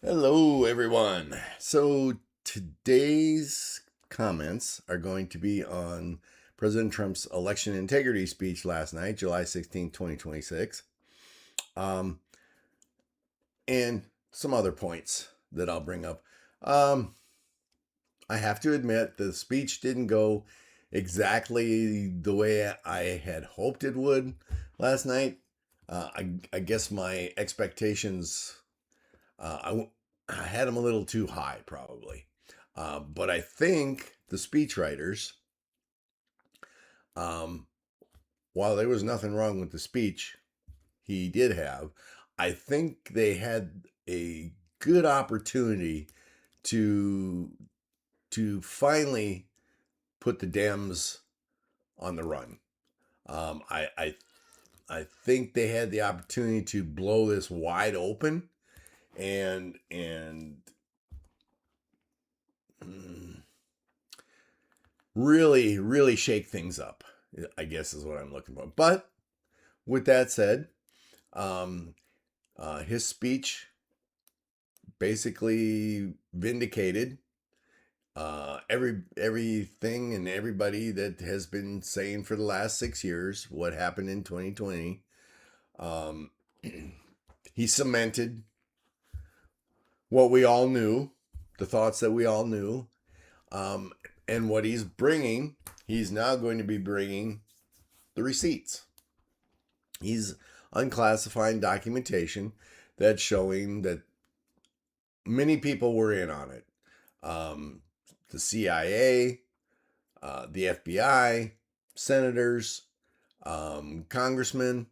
Hello, everyone. So today's comments are going to be on President Trump's election integrity speech last night, July 16th, 2026, um, and some other points that I'll bring up. Um, I have to admit, the speech didn't go exactly the way I had hoped it would last night. I guess my expectations I had them a little too high, probably. But I think the speechwriters, um, while there was nothing wrong with the speech he did have, I think they had a good opportunity to finally put the Dems on the run. I think they had the opportunity to blow this wide open and mm, really shake things up, I guess is what I'm looking for. But with that said, um, his speech basically vindicated everything and everybody that has been saying for the last 6 years what happened in 2020. Um, he cemented what we all knew, the thoughts that we all knew, um, and what he's bringing. He's now going to be bringing the receipts. He's unclassifying documentation that's showing that many people were in on it. The CIA, the FBI, senators, congressmen,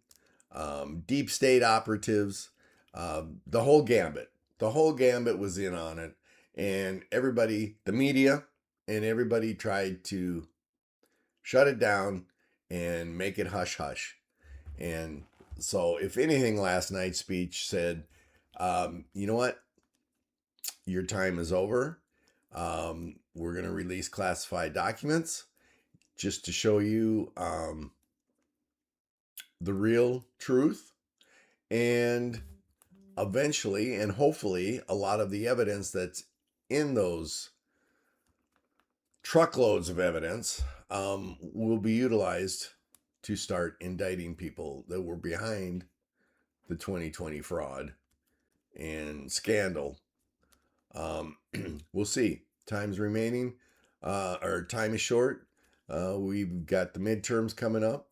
deep state operatives, the whole gambit. The whole gambit was in on it. And everybody, the media, and everybody tried to shut it down and make it hush hush. And so, if anything, last night's speech said, you know what? Your time is over. We're going to release classified documents just to show you the real truth. And eventually, and hopefully, a lot of the evidence that's in those truckloads of evidence will be utilized to start indicting people that were behind the 2020 fraud and scandal. We'll see. Time's remaining, or time is short. We've got the midterms coming up,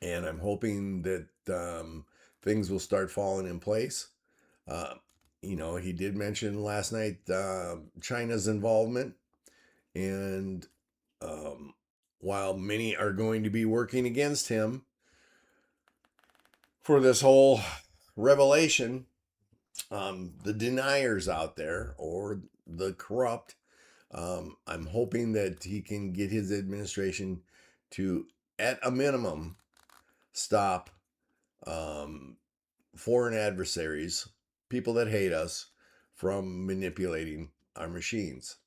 and I'm hoping that things will start falling in place. Uh, he did mention last night China's involvement, and um, while many are going to be working against him for this whole revelation, the deniers out there or the corrupt, I'm hoping that he can get his administration to, at a minimum, stop um, foreign adversaries, people that hate us, from manipulating our machines.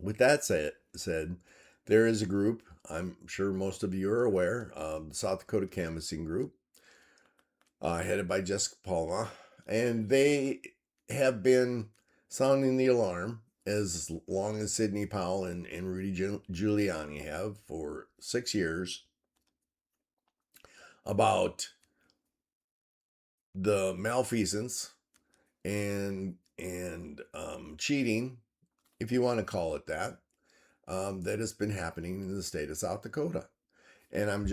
With that said, there is a group, I'm sure most of you are aware, the South Dakota Canvassing Group, headed by Jessica Palma, and they have been sounding the alarm as long as Sidney Powell and Rudy Giuliani have for 6 years about the malfeasance and cheating, if you want to call it that, that has been happening in the state of South Dakota. And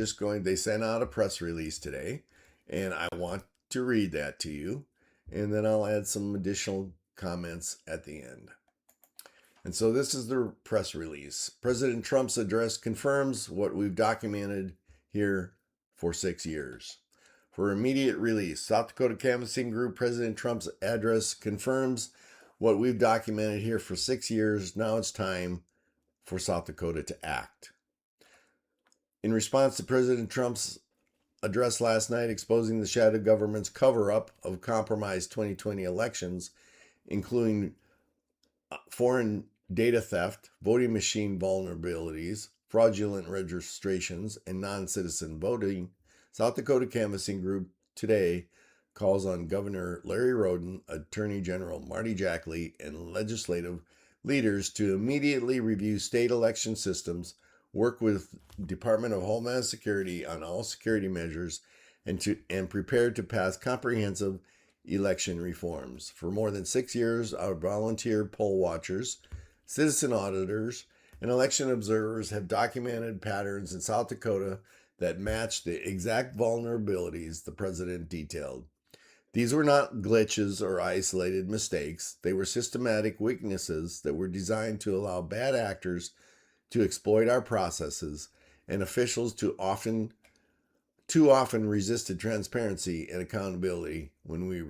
they sent out a press release today, and I want to read that to you, and then I'll add some additional comments at the end. And so this is the press release. President Trump's address confirms what we've documented here for 6 years. For immediate release, South Dakota Canvassing Group President Trump's address confirms what we've documented here for 6 years. Now it's time for South Dakota to act. In response to President Trump's address last night exposing the shadow government's cover-up of compromised 2020 elections, including foreign data theft, voting machine vulnerabilities, fraudulent registrations, and non-citizen voting, South Dakota Canvassing Group today calls on Governor Larry Roden, Attorney General Marty Jackley, and legislative leaders to immediately review state election systems, work with Department of Homeland Security on all security measures, and prepare to pass comprehensive election reforms. For more than 6 years, our volunteer poll watchers, citizen auditors, and election observers have documented patterns in South Dakota that match the exact vulnerabilities the president detailed. These were not glitches or isolated mistakes. They were systematic weaknesses that were designed to allow bad actors to exploit our processes, and officials too often resisted transparency and accountability when we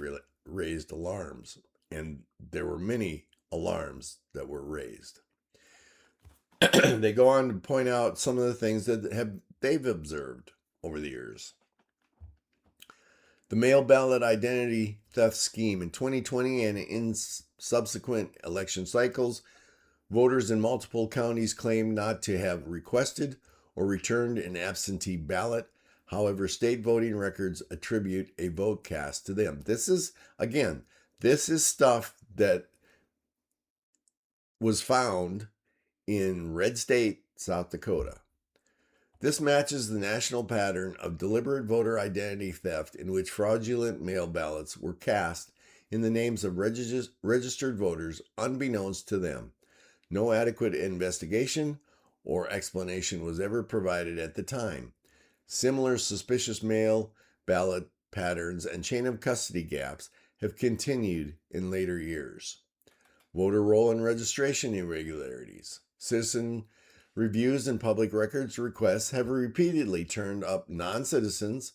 raised alarms. And there were many alarms that were raised. They go on to point out some of the things that they've observed over the years. The mail ballot identity theft scheme in 2020 and in subsequent election cycles, voters in multiple counties claim not to have requested or returned an absentee ballot. However, state voting records attribute a vote cast to them. This is stuff that was found in Red State, South Dakota. This matches the national pattern of deliberate voter identity theft in which fraudulent mail ballots were cast in the names of registered voters unbeknownst to them. No adequate investigation or explanation was ever provided at the time. Similar suspicious mail ballot patterns and chain of custody gaps have continued in later years. Voter roll and registration irregularities. Citizen reviews and public records requests have repeatedly turned up non-citizens,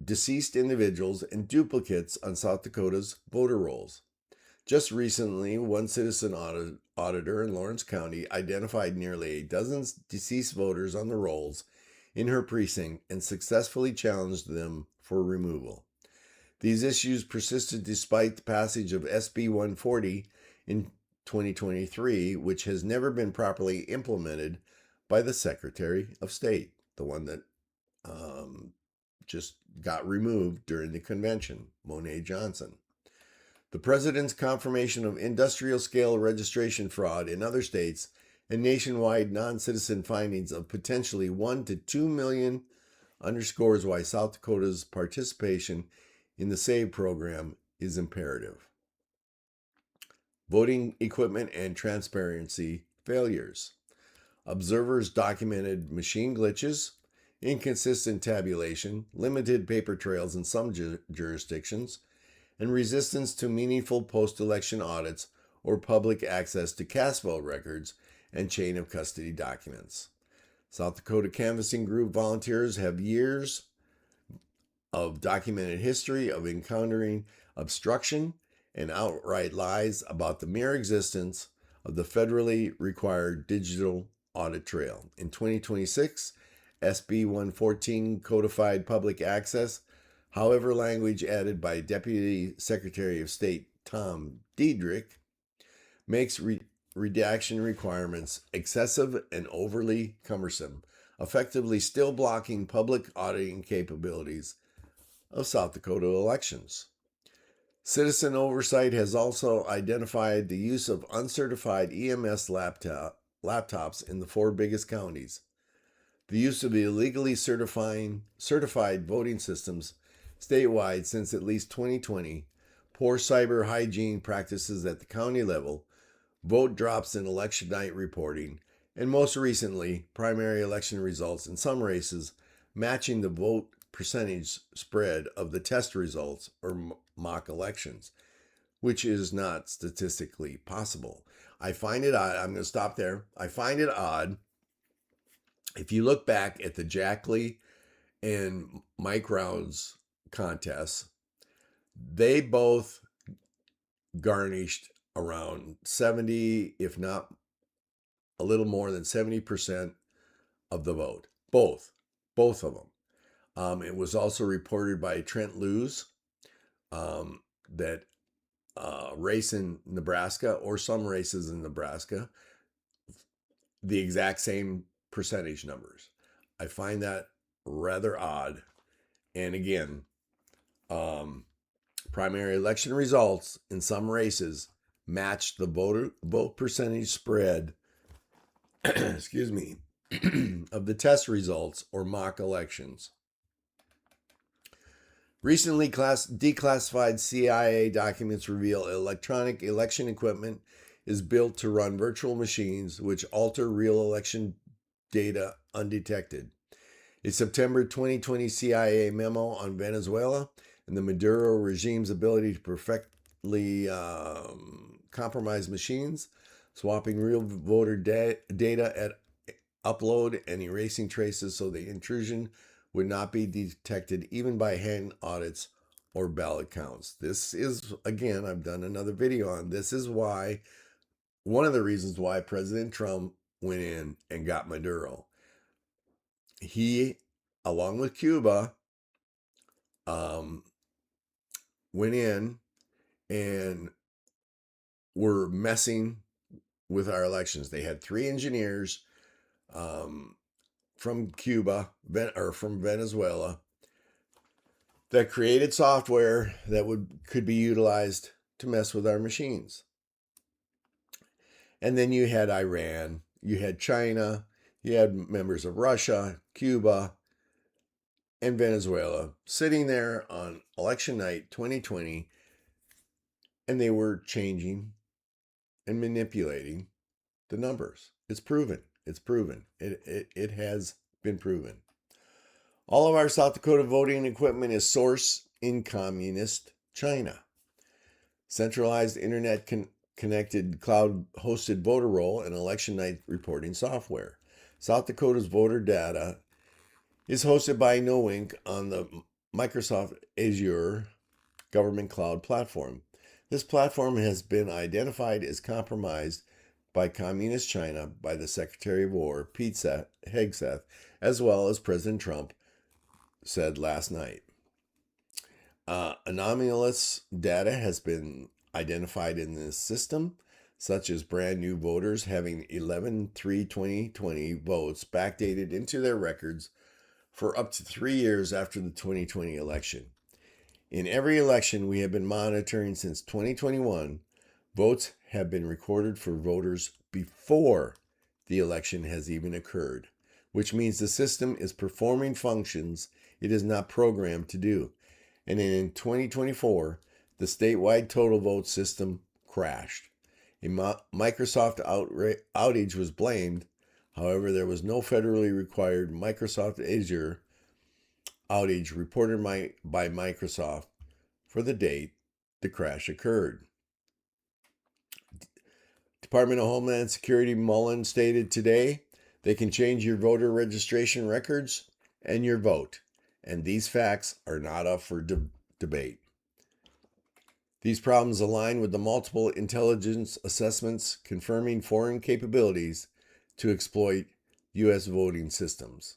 deceased individuals, and duplicates on South Dakota's voter rolls. Just recently, one citizen auditor in Lawrence County identified nearly a dozen deceased voters on the rolls in her precinct and successfully challenged them for removal. These issues persisted despite the passage of SB 140 in 2023, which has never been properly implemented by the Secretary of State, the one that just got removed during the convention, Monet Johnson. The president's confirmation of industrial scale registration fraud in other states and nationwide non-citizen findings of potentially 1 to 2 million underscores why South Dakota's participation in the SAVE program is imperative. Voting equipment and transparency failures. Observers documented machine glitches, inconsistent tabulation, limited paper trails in some jurisdictions, and resistance to meaningful post-election audits or public access to cast vote records and chain of custody documents. South Dakota Canvassing Group volunteers have years of documented history of encountering obstruction and outright lies about the mere existence of the federally required digital audit trail. In 2026, SB 114 codified public access, however, language added by Deputy Secretary of State Tom Diedrich makes redaction requirements excessive and overly cumbersome, effectively still blocking public auditing capabilities of South Dakota elections. Citizen oversight has also identified the use of uncertified EMS laptops in the 4 biggest counties. The use of illegally certified voting systems statewide since at least 2020, poor cyber hygiene practices at the county level, vote drops in election night reporting, and most recently, primary election results in some races matching the vote percentage spread of the test results or mock elections, which is not statistically possible. I find it odd. I'm going to stop there. I find it odd. If you look back at the Jackley and Mike Rounds contests, they both garnished around 70, if not a little more than 70% of the vote. Both of them. It was also reported by Trent Lewis that race in Nebraska, or some races in Nebraska, the exact same percentage numbers. I find that rather odd. And again, Primary election results in some races matched the vote percentage spread excuse me, of the test results or mock elections. Recently declassified CIA documents reveal electronic election equipment is built to run virtual machines which alter real election data undetected. A September 2020 CIA memo on Venezuela and the Maduro regime's ability to perfectly compromise machines, swapping real voter data at upload and erasing traces so the intrusion would not be detected even by hand audits or ballot counts. This is, again, I've done another video on this is why, one of the reasons why President Trump went in and got Maduro. He, along with Cuba, went in and were messing with our elections. They had 3 engineers from Cuba or from Venezuela that created software that could be utilized to mess with our machines. And then you had Iran, you had China, you had members of Russia, Cuba, and Venezuela sitting there on election night 2020, and they were changing and manipulating the numbers. It's proven. It's proven. It has been proven. All of our South Dakota voting equipment is sourced in communist China. Centralized internet connected cloud-hosted voter roll and election night reporting software. South Dakota's voter data is hosted by NoInc on the Microsoft Azure government cloud platform. This platform has been identified as compromised by Communist China by the Secretary of War, Pete Hegseth, as well as President Trump said last night. Anomalous data has been identified in this system, such as brand new voters having 11/3/2020 votes backdated into their records for up to 3 years after the 2020 election. In every election we have been monitoring since 2021, votes have been recorded for voters before the election has even occurred, which means the system is performing functions it is not programmed to do. And in 2024, the statewide total vote system crashed. A Microsoft outage was blamed. However, there was no federally required Microsoft Azure outage reported by Microsoft for the date the crash occurred. Department of Homeland Security Mullen stated today, they can change your voter registration records and your vote, and these facts are not up for debate. These problems align with the multiple intelligence assessments confirming foreign capabilities to exploit U.S. voting systems.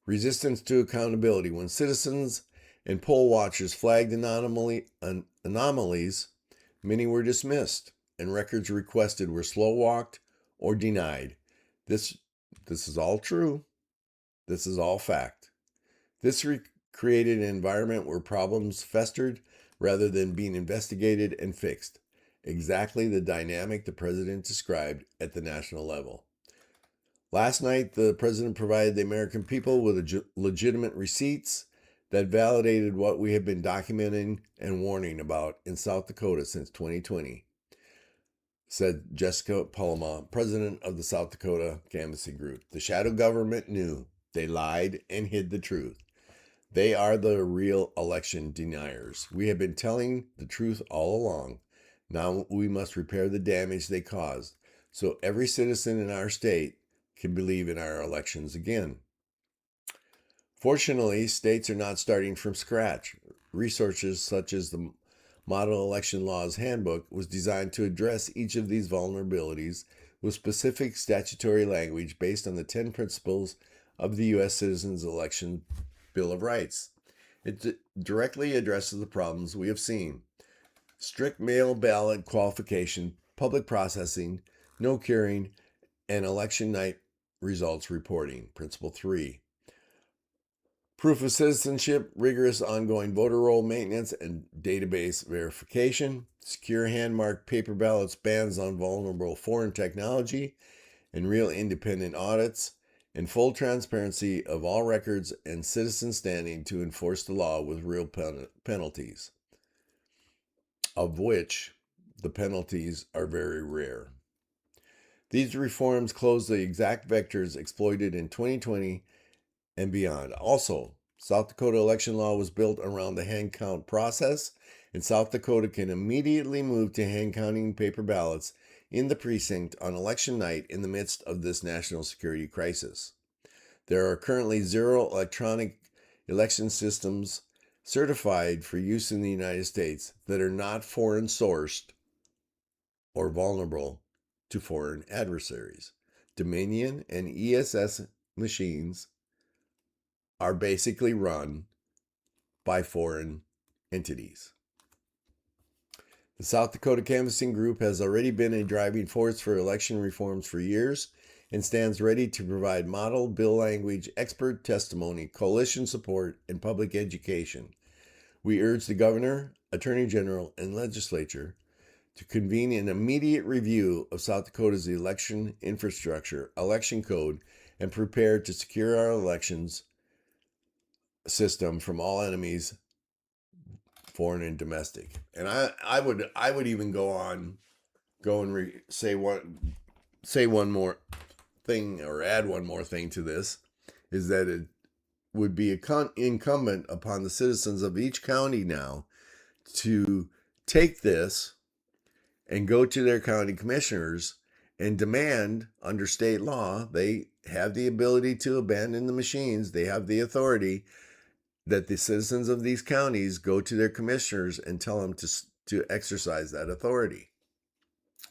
Resistance to accountability. When citizens and poll watchers flagged anomalies, many were dismissed, and records requested were slow-walked or denied. This is all true. This is all fact. This created an environment where problems festered rather than being investigated and fixed. Exactly the dynamic the president described at the national level. Last night, the president provided the American people with legitimate receipts that validated what we have been documenting and warning about in South Dakota since 2020, said Jessica Palma, president of the South Dakota Canvassing Group. The shadow government knew. They lied and hid the truth. They are the real election deniers. We have been telling the truth all along. Now we must repair the damage they caused so every citizen in our state can believe in our elections again. Fortunately, states are not starting from scratch. Resources such as the Model Election Laws Handbook was designed to address each of these vulnerabilities with specific statutory language based on the 10 principles of the U.S. Citizens Election Bill of Rights. It directly addresses the problems we have seen. Strict mail ballot qualification, public processing, no curing, and election night results reporting. Principle 3. Proof of citizenship, rigorous ongoing voter roll maintenance and database verification, secure hand-marked paper ballots, bans on vulnerable foreign technology, and real independent audits, and full transparency of all records and citizen standing to enforce the law with real penalties, of which the penalties are very rare. These reforms close the exact vectors exploited in 2020 and beyond. Also, South Dakota election law was built around the hand count process, and South Dakota can immediately move to hand counting paper ballots in the precinct on election night in the midst of this national security crisis. There are currently 0 electronic election systems certified for use in the United States that are not foreign sourced or vulnerable to foreign adversaries. Dominion and ESS machines are basically run by foreign entities. The South Dakota Canvassing Group has already been a driving force for election reforms for years and stands ready to provide model, bill language, expert testimony, coalition support, and public education. We urge the Governor, Attorney General, and Legislature to convene an immediate review of South Dakota's election infrastructure, election code, and prepare to secure our elections system from all enemies, foreign and domestic. And I would even go and say one more thing, or add one more thing to this, is that it would be incumbent upon the citizens of each county now to take this and go to their county commissioners and demand, under state law, they have the ability to abandon the machines, they have the authority, that the citizens of these counties go to their commissioners and tell them to exercise that authority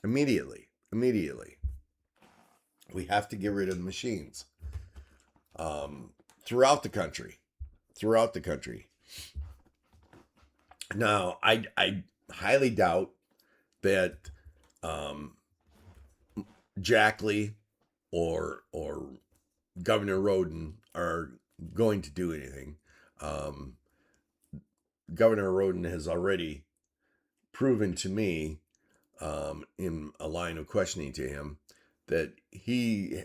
immediately. We have to get rid of the machines throughout the country. Now, I highly doubt that Jackley or Governor Roden are going to do anything. Governor Roden has already proven to me, in a line of questioning to him, that he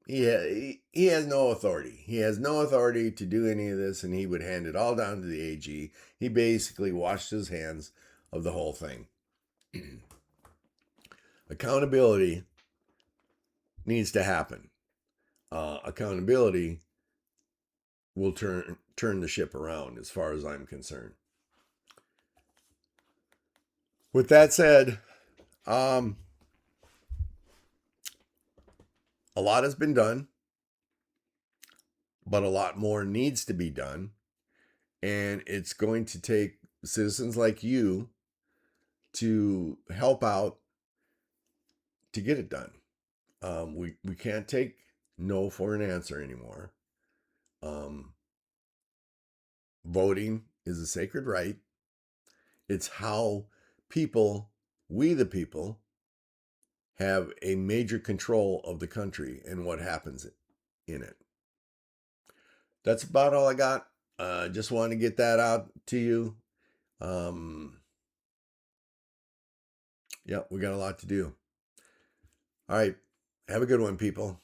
has no authority. He has no authority to do any of this, and he would hand it all down to the AG. He basically washed his hands of the whole thing. Accountability needs to happen. Accountability will turn the ship around, as far as I'm concerned. With that said, a lot has been done, but a lot more needs to be done. And it's going to take citizens like you to help out to get it done. We can't take no for an answer anymore. Voting is a sacred right. It's how we the people, have a major control of the country and what happens in it. That's about all I got. Just wanted to get that out to you. Yeah, we got a lot to do. All right. Have a good one, people.